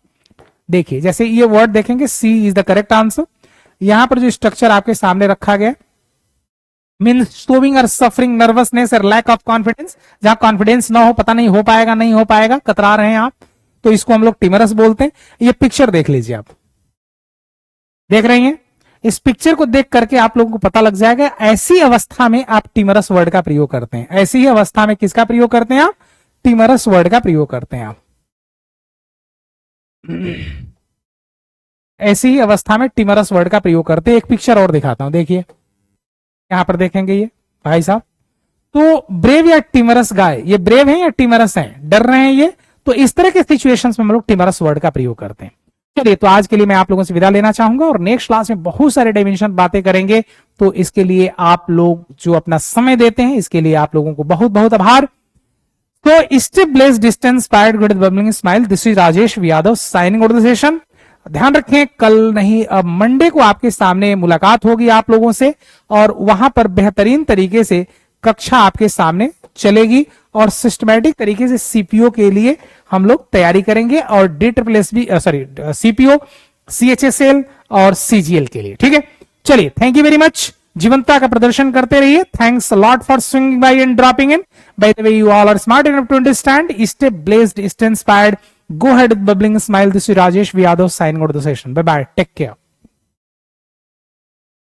देखिए, जैसे ये वर्ड देखेंगे, सी इज द करेक्ट आंसर। यहां पर जो स्ट्रक्चर आपके सामने रखा गया मीन शोइंग और सफरिंग नर्वसनेस और लैक ऑफ कॉन्फिडेंस, जहां कॉन्फिडेंस ना हो, पता नहीं हो पाएगा नहीं हो पाएगा, कतरा रहे हैं आप, तो इसको हम लोग टिमरस बोलते हैं। ये पिक्चर देख लीजिए, आप देख रहे हैं, इस पिक्चर को देख करके आप लोगों को पता लग जाएगा ऐसी अवस्था में आप टिमरस वर्ड का प्रयोग करते हैं। ऐसी ही अवस्था में किसका प्रयोग करते हैं आप? टिमरस वर्ड का प्रयोग करते हैं आप। ऐसी ही अवस्था में टिमरस वर्ड का प्रयोग करते हैं। एक पिक्चर और दिखाता हूं, देखिए यहां पर देखेंगे ये भाई साहब, तो ब्रेव या टिमरस गाय, ये ब्रेव है या टिमरस है, डर रहे हैं ये, तो इस तरह के सिचुएशंस में हम लोग टिमरस वर्ड का प्रयोग करते हैं। चलिए, तो आज के लिए मैं आप लोगों से विदा लेना चाहूंगा और नेक्स्ट क्लास में बहुत सारे डायमेंशन बातें करेंगे। तो इसके लिए आप लोग जो अपना समय देते हैं, इसके लिए आप लोगों को बहुत बहुत आभार। तो stay blessed, distance inspired, good bubbling smile. This is Rajesh Yadav signing out the session. ध्यान रखें, कल नहीं अब मंडे को आपके सामने मुलाकात होगी आप लोगों से, और वहां पर बेहतरीन तरीके से कक्षा आपके सामने चलेगी और सिस्टमैटिक तरीके से सीपीओ के लिए हम लोग तैयारी करेंगे और सीपीओ, सीएचएसएल और सीजीएल के लिए। ठीक है, चलिए, थैंक यू वेरी मच। जीवंतता का प्रदर्शन करते रहिए। Thanks a lot for swinging by and dropping in. By the way, you all are smart enough to understand. Stay blessed, stay inspired, go ahead with bubbling smile. This is Rajesh Yadav signing out of the session. Bye bye, take care.